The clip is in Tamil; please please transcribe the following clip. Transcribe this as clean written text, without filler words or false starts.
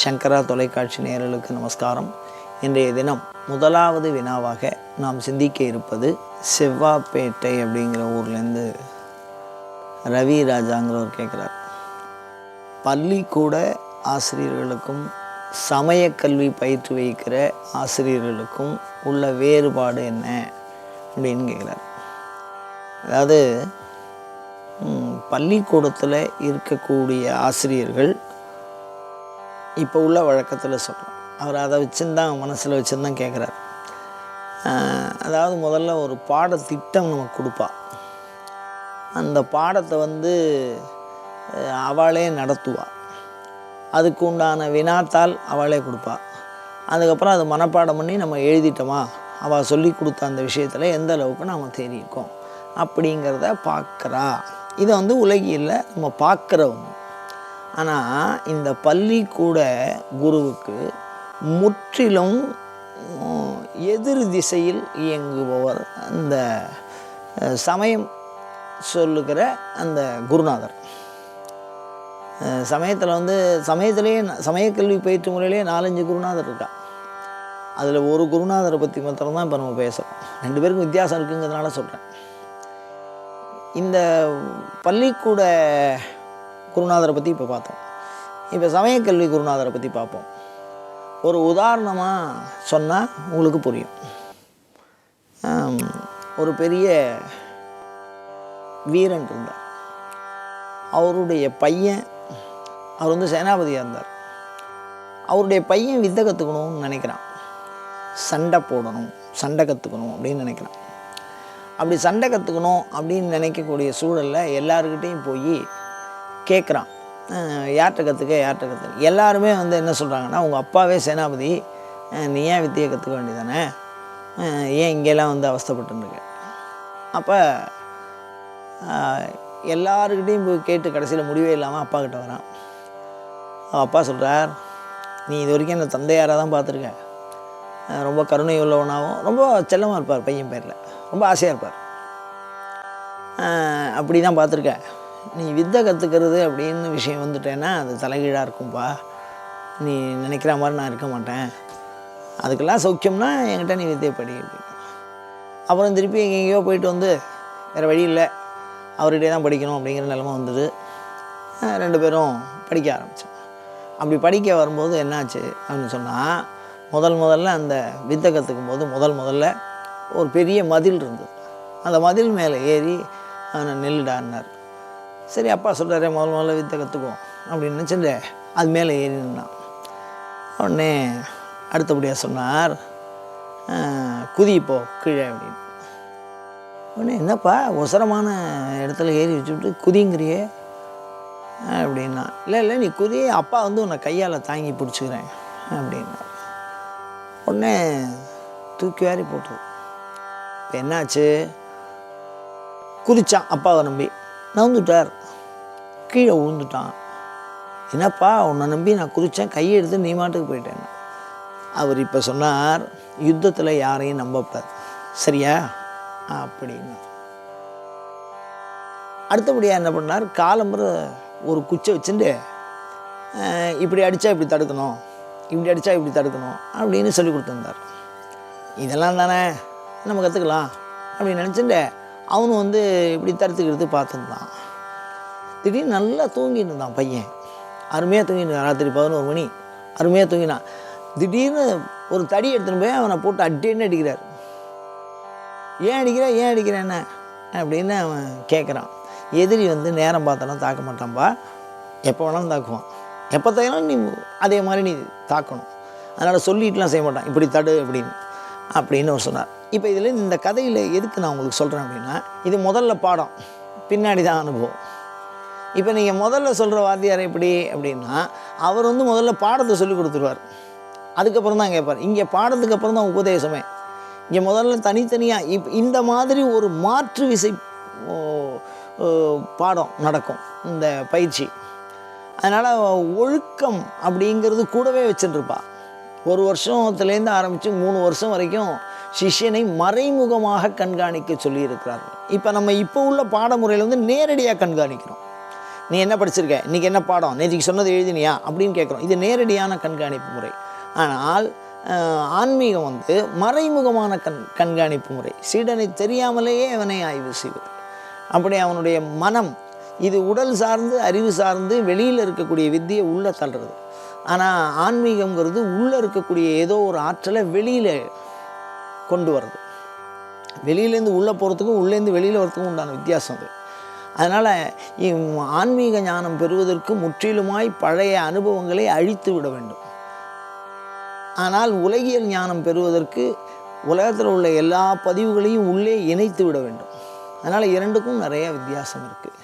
சங்கரா தொலைக்காட்சி நேயர்களுக்கு நமஸ்காரம். இன்றைய தினம் முதலாவது வினாவாக நாம் சிந்திக்க இருப்பது செவ்வாப்பேட்டை அப்படிங்கிற ஊர்லேருந்து ரவி ராஜாங்கிறவர் கேட்குறார். பள்ளிக்கூட ஆசிரியர்களுக்கும் சமயக்கல்வி பயிற்று வைக்கிற ஆசிரியர்களுக்கும் உள்ள வேறுபாடு என்ன அப்படின்னு கேட்குறார். அதாவது பள்ளிக்கூடத்தில் இருக்கக்கூடிய ஆசிரியர்கள் இப்போ உள்ள வழக்கத்தில் சொல்கிறோம், அவர் அதை வச்சுருந்தான் மனசில் வச்சுருந்தான் கேட்குறாரு. அதாவது முதல்ல ஒரு பாடத்திட்டம் நமக்கு கொடுப்பா, அந்த பாடத்தை அவளே நடத்துவா, அதுக்கு உண்டான வினாத்தால் அவளே கொடுப்பா. அதுக்கப்புறம் அது மனப்பாடம் பண்ணி நம்ம எழுதிட்டோமா, அவள் சொல்லி கொடுத்த அந்த விஷயத்தில் எந்த அளவுக்கு நாம் தெரியிருக்கோம் அப்படிங்கிறத பார்க்குறா. இதை உலகில் நம்ம பார்க்குற ஒன்று. ஆனால் இந்த பள்ளிக்கூட குருவுக்கு முற்றிலும் எதிர் திசையில் இயங்குபவர் அந்த சமயம் சொல்லுகிற அந்த குருநாதர். சமயத்திலேயே சமயக்கல்வி பயிற்று முறையிலே 4-5 குருநாதர் இருக்கா. அதில் ஒரு குருநாதரை பற்றி மாத்திரம்தான் இப்போ நம்ம பேசுகிறோம். 2 பேருக்கும் வித்தியாசம் இருக்குங்கிறதுனால சொல்கிறேன். இந்த பள்ளிக்கூட குருநாதரை பற்றி இப்போ பார்த்தோம். இப்போ சமயக்கல்வி குருநாதரை பற்றி பார்ப்போம். ஒரு உதாரணமாக சொன்னால் உங்களுக்கு புரியும். ஒரு பெரிய வீரன் இருந்தார். அவருடைய பையன், அவர் சேனாபதியாக இருந்தார். அவருடைய பையன் வித்தை கற்றுக்கணும்னு நினைக்கிறான், சண்டை போடணும், சண்டை கற்றுக்கணும் அப்படின்னு நினைக்கிறான். அப்படி சண்டை கற்றுக்கணும் அப்படின்னு நினைக்கக்கூடிய சூழலில் எல்லாருக்கிட்டையும் போய் கேட்குறான், யார்கிட்ட கற்றுக்க. எல்லாருமே என்ன சொல்கிறாங்கன்னா, உங்கள் அப்பாவே சேனாபதி, நீ ஏன் வித்தியை கற்றுக்க வேண்டியதானே, ஏன் இங்கெல்லாம் அவஸ்தைப்பட்டுருக்க. அப்போ எல்லாருக்கிட்டையும் போய் கேட்டு கடைசியில் முடிவே இல்லாமல் அப்பா கிட்ட வரான். அப்பா சொல்கிறார், நீ இது வரைக்கும் என்னை தந்தையாராக தான் பார்த்துருக்க, ரொம்ப கருணை உள்ளவனாகவும் ரொம்ப செல்லமாக இருப்பார், பையன் பேரில் ரொம்ப ஆசையாக இருப்பார், அப்படி தான் பார்த்துருக்க. நீ வித்தை கற்றுக்கிறது அப்படின்னு விஷயம் வந்துட்டேன்னா அது தலைகீழாக இருக்கும்பா, நீ நினைக்கிற மாதிரி நான் இருக்க மாட்டேன், அதுக்கெல்லாம் சௌக்கியம்னா என்கிட்ட நீ வித்தையை படி அப்படின்னு. அப்புறம் திருப்பி எங்கேயோ போயிட்டு வேறு வழி இல்லை, அவர்கிட்டே தான் படிக்கணும் அப்படிங்கிற நிலமை வந்தது. 2 பேரும் படிக்க ஆரம்பித்தோம். அப்படி படிக்க வரும்போது என்னாச்சு அப்படின்னு சொன்னால், முதல்ல அந்த வித்தை கற்றுக்கும் போது முதல்ல ஒரு பெரிய மதில் இருந்தது. அந்த மதில் மேலே ஏறி அவனை நெல்லுடான்னார். சரி, அப்பா சொல்கிறாரே முதல்ல வித்தை கற்றுக்குவோம் அப்படின்னு நினச்சிட்டு அது மேலே ஏறி நின்னான். உடனே அடுத்தபடியாக சொன்னார், குதிப்போ கீழே அப்படின்னு. உடனே என்னப்பா ஒசரமான இடத்துல ஏறி வச்சுட்டு குதிங்கிறியே அப்படின்னா, இல்லை நீ குதி, அப்பா உன்னை கையால் தாங்கி பிடிச்சிக்கிறேன் அப்படின்னா. உடனே தூக்கி வாரி போட்டது. இப்போ என்னாச்சு, குதித்தான், அப்பாவை நம்பி நவுந்துட்டார், கீழே விழுந்துட்டான். என்னப்பா உன்னை நம்பி நான் குதித்தேன், கையை எடுத்து நீ மாட்டுக்கு போயிட்டேன். அவர் இப்போ சொன்னார், யுத்தத்தில் யாரையும் நம்பக்கூடாது, சரியா அப்படின்னா. அடுத்தபடியாக என்ன பண்ணார், காலம்புற ஒரு குச்சை வச்சுட்டு இப்படி அடித்தா இப்படி தடுக்கணும், இப்படி அடித்தா இப்படி தடுக்கணும் அப்படின்னு சொல்லி கொடுத்துருந்தார். இதெல்லாம் தானே நம்ம கற்றுக்கலாம் அப்படின்னு நினச்சிட்டு அவனும் இப்படி தடுத்துக்கிறது பார்த்துருந்தான். திடீர்னு நல்லா தூங்கிட்டு இருந்தான் பையன், அருமையாக தூங்கிட்டு, ராத்திரி 11 மணி அருமையாக தூங்கினான். திடீர்னு ஒரு தடி எடுத்துன்னு போய் அவனை போட்டு அடின்னு அடிக்கிறார். ஏன் அடிக்கிறேன் அப்படின்னு அவன் கேட்குறான். எதிரி நேரம் பார்த்தோன்னா தாக்க மாட்டான்பா, எப்போ வேணாலும் தாக்குவான், எப்போ தாக்கினாலும் நீ அதே மாதிரி நீ தாக்கணும், அதனால் சொல்லிட்டுலாம் செய்ய மாட்டான், இப்படி தடு அப்படின்னு அவர் சொன்னார். இப்போ இதில் இந்த கதையில் எதுக்கு நான் உங்களுக்கு சொல்கிறேன் அப்படின்னா, இது முதல்ல பாடம், பின்னாடி தான் அனுபவம். இப்போ நீங்கள் முதல்ல சொல்கிற வாத்தியார் எப்படி அப்படின்னா, அவர் முதல்ல பாடத்தை சொல்லி கொடுத்துருவார், அதுக்கப்புறம் தான் கேட்பார். இங்கே பாடத்துக்கு அப்புறம் தான் உபதேசமே. இங்கே முதல்ல தனித்தனியாக இந்த மாதிரி ஒரு மாற்று விசை பாடம் நடக்கும் இந்த பயிற்சி. அதனால் ஒழுக்கம் அப்படிங்கிறது கூடவே வச்சுட்டுருப்பா. 1 வருஷத்துலேருந்து ஆரம்பித்து 3 வருஷம் வரைக்கும் சிஷ்யனை மறைமுகமாக கண்காணிக்க சொல்லியிருக்கிறார்கள். இப்போ நம்ம இப்போ உள்ள பாடமுறையில் நேரடியாக கண்காணிக்கிறோம். நீ என்ன படிச்சிருக்க, இன்றைக்கி என்ன பாடம், நேற்றுக்கு சொன்னது எழுதினியா அப்படின்னு கேட்குறோம். இது நேரடியான கண்காணிப்பு முறை. ஆனால் ஆன்மீகம் வந்து மறைமுகமான கண்காணிப்பு முறை. சீடனை தெரியாமலேயே அவனை ஆய்வு செய்வது. அப்படி அவனுடைய மனம் இது உடல் சார்ந்து அறிவு சார்ந்து வெளியில் இருக்கக்கூடிய வித்தியை உள்ளே தள்ளுறது. ஆனால் ஆன்மீகங்கிறது உள்ளே இருக்கக்கூடிய ஏதோ ஒரு ஆற்றலை வெளியில் கொண்டு வர்றது. வெளியிலேருந்து உள்ளே போகிறதுக்கும் உள்ளேருந்து வெளியில் வரத்துக்கும் உண்டான வித்தியாசம் அது. அதனால் ஆன்மீக ஞானம் பெறுவதற்கு முற்றிலுமாய் பழைய அனுபவங்களை அழித்து விட வேண்டும். ஆனால் உலகியல் ஞானம் பெறுவதற்கு உலகத்தில் உள்ள எல்லா பதிவுகளையும் உள்ளே இணைத்து விட வேண்டும். அதனால் இரண்டுக்கும் நிறைய வித்தியாசம் இருக்குது.